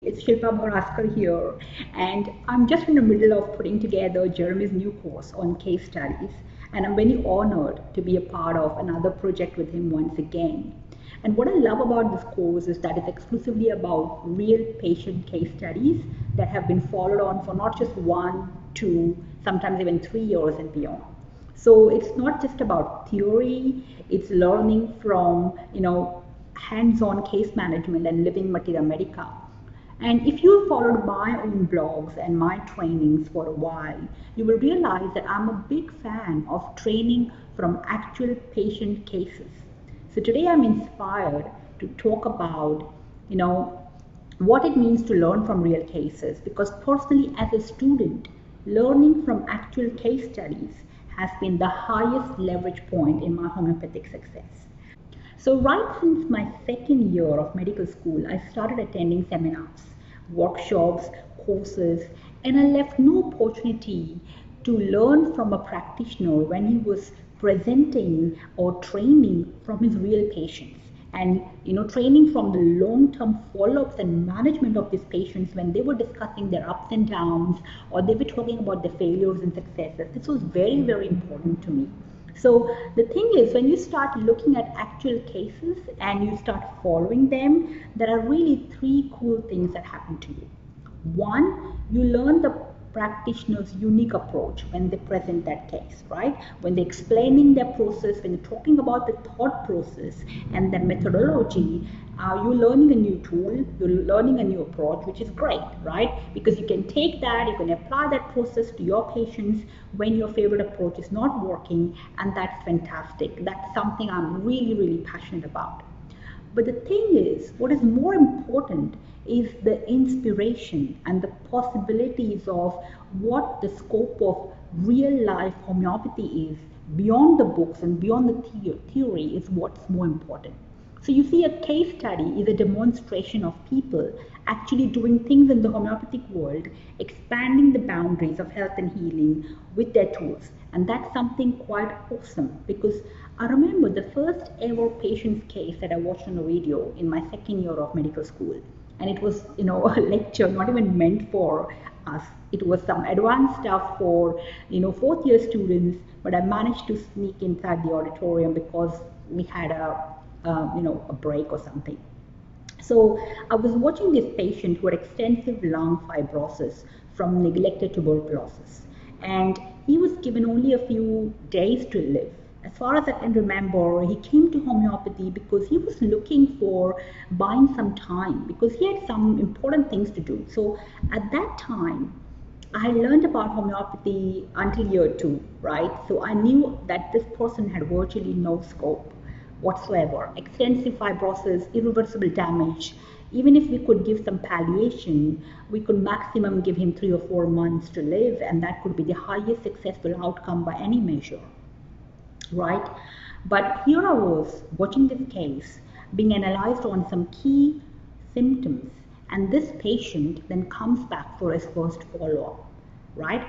It's Shilpa Bhoraskar here, and I'm just in the middle of putting together Jeremy's new course on case studies, and I'm very honored to be a part of another project with him once again. And what I love about this course is that it's exclusively about real patient case studies that have been followed on for not just 1, 2, sometimes even 3 years and beyond. So it's not just about theory, it's learning from, hands-on case management and living materia medica. And if you followed my own blogs and my trainings for a while, you will realize that I'm a big fan of training from actual patient cases. So today I'm inspired to talk about, what it means to learn from real cases, because personally as a student, learning from actual case studies has been the highest leverage point in my homeopathic success. So right since my second year of medical school, I started attending seminars, workshops, courses, and I left no opportunity to learn from a practitioner when he was presenting or training from his real patients. And training from the long-term follow-ups and management of these patients when they were discussing their ups and downs, or they were talking about their failures and successes. This was very, very important to me. So the thing is, when you start looking at actual cases and you start following them, there are really three cool things that happen to you. One, you learn the practitioner's unique approach when they present that case, right? When they're explaining their process, when they're talking about the thought process and the methodology, you're learning a new tool, you're learning a new approach, which is great, right? Because you can take that, you can apply that process to your patients when your favorite approach is not working, and that's fantastic. That's something I'm really, really passionate about. But the thing is, what is more important is the inspiration and the possibilities of what the scope of real life homeopathy is beyond the books and beyond the theory is what's more important. So you see, a case study is a demonstration of people actually doing things in the homeopathic world, expanding the boundaries of health and healing with their tools. And that's something quite awesome, because I remember the first ever patient's case that I watched on a video in my second year of medical school. And it was, a lecture not even meant for us. It was some advanced stuff for, fourth year students, but I managed to sneak inside the auditorium because we had a break or something. So I was watching this patient who had extensive lung fibrosis from neglected tuberculosis, and he was given only a few days to live. As far as I can remember, he came to homeopathy because he was looking for buying some time, because he had some important things to do. So at that time, I learned about homeopathy until year 2, right? So I knew that this person had virtually no scope whatsoever. Extensive fibrosis, irreversible damage. Even if we could give some palliation, we could maximum give him 3 or 4 months to live, and that could be the highest successful outcome by any measure, right? But here I was watching this case being analyzed on some key symptoms, and this patient then comes back for his first follow-up, right?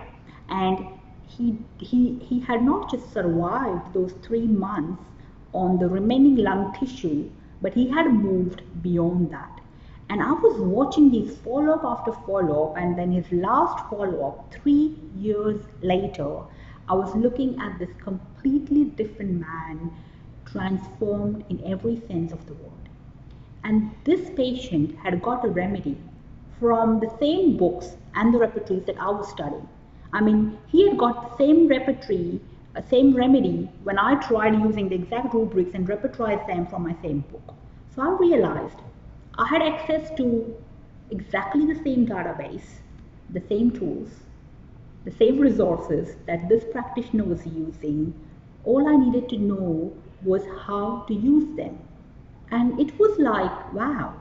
And he had not just survived those 3 months on the remaining lung tissue, but he had moved beyond that. And I was watching these follow-up after follow-up, and then his last follow-up 3 years later, I was looking at this completely different man, transformed in every sense of the word. And this patient had got a remedy from the same books and the repertories that I was studying. I mean, he had got the same repertory, same remedy when I tried using the exact rubrics and repertorized them from my same book. So I realized I had access to exactly the same database, the same tools, the same resources that this practitioner was using. All I needed to know was how to use them. And it was like, wow,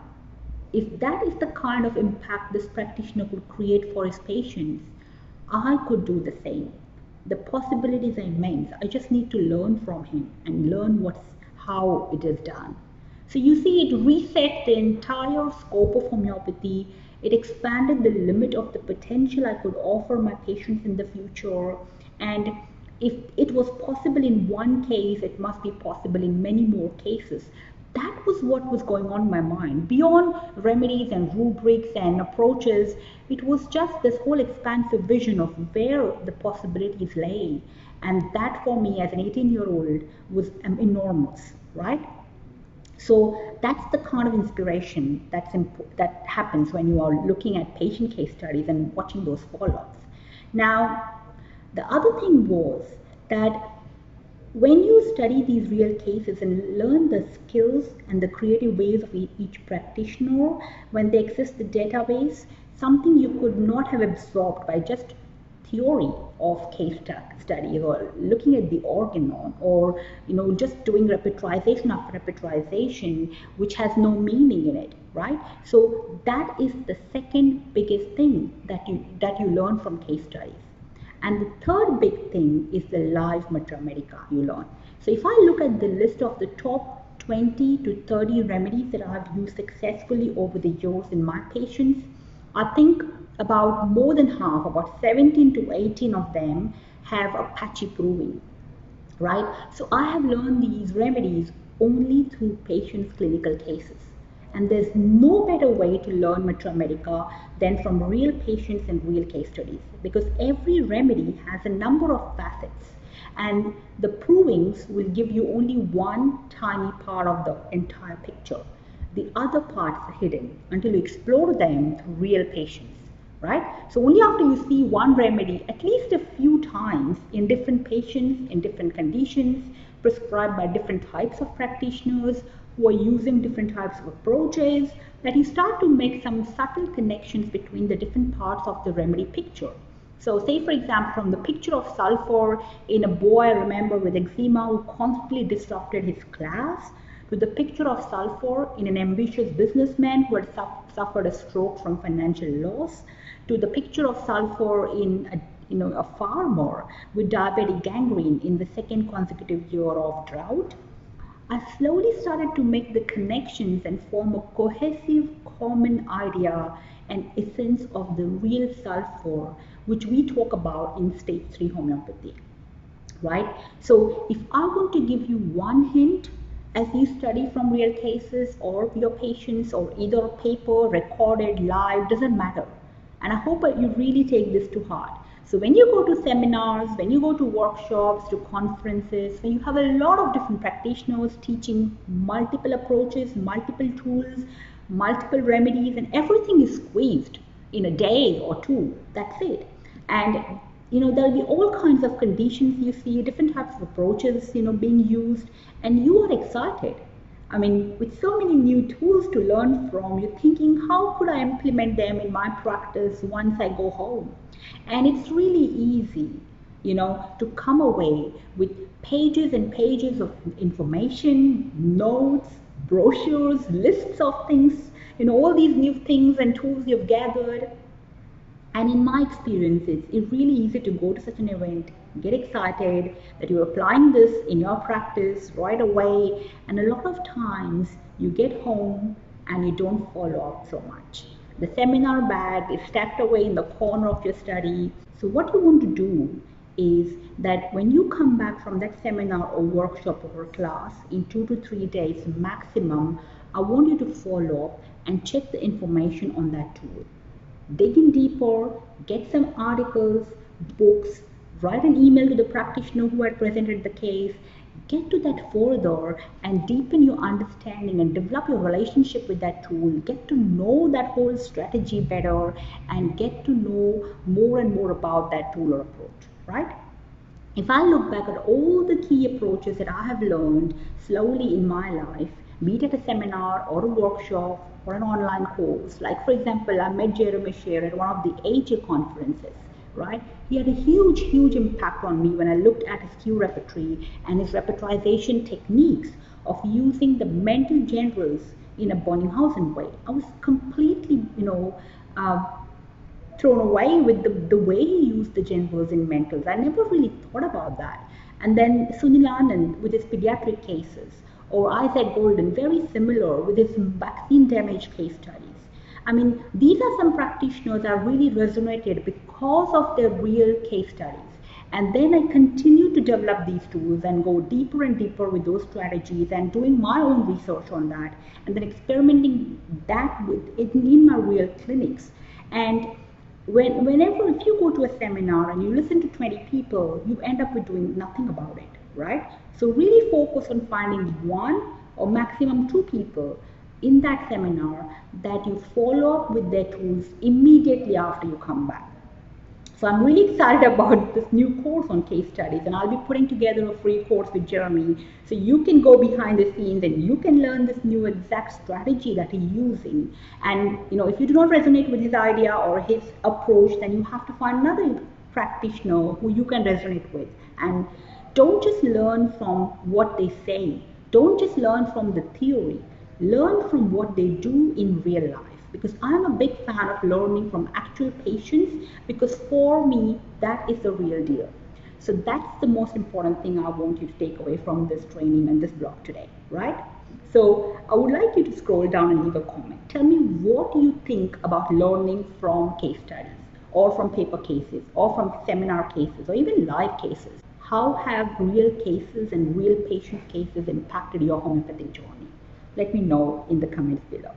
if that is the kind of impact this practitioner could create for his patients, I could do the same. The possibilities are immense. I just need to learn from him and learn how it is done. So you see, it reset the entire scope of homeopathy. It expanded the limit of the potential I could offer my patients in the future. And if it was possible in one case, it must be possible in many more cases. That was what was going on in my mind. Beyond remedies and rubrics and approaches, it was just this whole expansive vision of where the possibilities lay. And that for me as an 18-year-old was enormous, right? So that's the kind of inspiration that happens when you are looking at patient case studies and watching those follow-ups. Now, the other thing was that when you study these real cases and learn the skills and the creative ways of each practitioner, when they access the database, something you could not have absorbed by just theory of case study or looking at the organon or just doing repetization after repetization, which has no meaning in it, right? So that is the second biggest thing that you learn from case studies. And the third big thing is the live mathematics you learn. So if I look at the list of the top 20 to 30 remedies that I have used successfully over the years in my patients, I think about more than half, about 17 to 18 of them have a patchy proving, right? So I have learned these remedies only through patients' clinical cases. And there's no better way to learn Mathemedica than from real patients and real case studies, because every remedy has a number of facets and the provings will give you only one tiny part of the entire picture. The other parts are hidden until you explore them through real patients, right? So only after you see one remedy at least a few times in different patients, in different conditions, prescribed by different types of practitioners who are using different types of approaches, that you start to make some subtle connections between the different parts of the remedy picture. So say for example, from the picture of sulfur in a boy I remember with eczema who constantly disrupted his class, to the picture of sulfur in an ambitious businessman who had suffered a stroke from financial loss, to the picture of sulfur in a farmer with diabetic gangrene in the second consecutive year of drought. I slowly started to make the connections and form a cohesive common idea and essence of the real sulfur, which we talk about in stage 3 homeopathy, right? So if I were to give you one hint as you study from real cases or your patients or either paper, recorded, live, doesn't matter. And I hope that you really take this to heart. So when you go to seminars, when you go to workshops, to conferences, when you have a lot of different practitioners teaching multiple approaches, multiple tools, multiple remedies, and everything is squeezed in a day or two, that's it. And there'll be all kinds of conditions you see, different types of approaches, being used, and you are excited. I mean, with so many new tools to learn from, you're thinking, how could I implement them in my practice once I go home? And it's really easy, to come away with pages and pages of information, notes, brochures, lists of things, all these new things and tools you've gathered. And in my experience, it's really easy to go to such an event, get excited that you're applying this in your practice right away. And a lot of times you get home and you don't follow up so much. The seminar bag is stacked away in the corner of your study. So what you want to do is that when you come back from that seminar or workshop or class in 2 to 3 days maximum, I want you to follow up and check the information on that tool. Dig in deeper, get some articles, books, write an email to the practitioner who had presented the case, get to that further and deepen your understanding and develop your relationship with that tool, get to know that whole strategy better and get to know more and more about that tool or approach, right? If I look back at all the key approaches that I have learned slowly in my life, be it at a seminar or a workshop or an online course, like for example, I met Jeremy Sher at one of the AJ conferences, right? He had a huge, huge impact on me when I looked at his cue repertory and his repetization techniques of using the mental generals in a Bonninghausen way. I was completely, thrown away with the way he used the generals in mentals. I never really thought about that. And then Sunil Anand with his pediatric cases, or Isaac Golden, very similar with his vaccine damage case studies. I mean, these are some practitioners that really resonated because of their real case studies. And then I continue to develop these tools and go deeper and deeper with those strategies and doing my own research on that and then experimenting that in my real clinics. And whenever, if you go to a seminar and you listen to 20 people, you end up with doing nothing about it, right? So really focus on finding one or maximum two people in that seminar that you follow up with their tools immediately after you come back. So I'm really excited about this new course on case studies, and I'll be putting together a free course with Jeremy so you can go behind the scenes and you can learn this new exact strategy that he's using. And if you do not resonate with his idea or his approach, then you have to find another practitioner who you can resonate with. And don't just learn from what they say. Don't just learn from the theory. Learn from what they do in real life. Because I'm a big fan of learning from actual patients, because for me, that is the real deal. So that's the most important thing I want you to take away from this training and this blog today, right? So I would like you to scroll down and leave a comment. Tell me what you think about learning from case studies, or from paper cases, or from seminar cases, or even live cases. How have real cases and real patient cases impacted your homeopathic journey? Let me know in the comments below.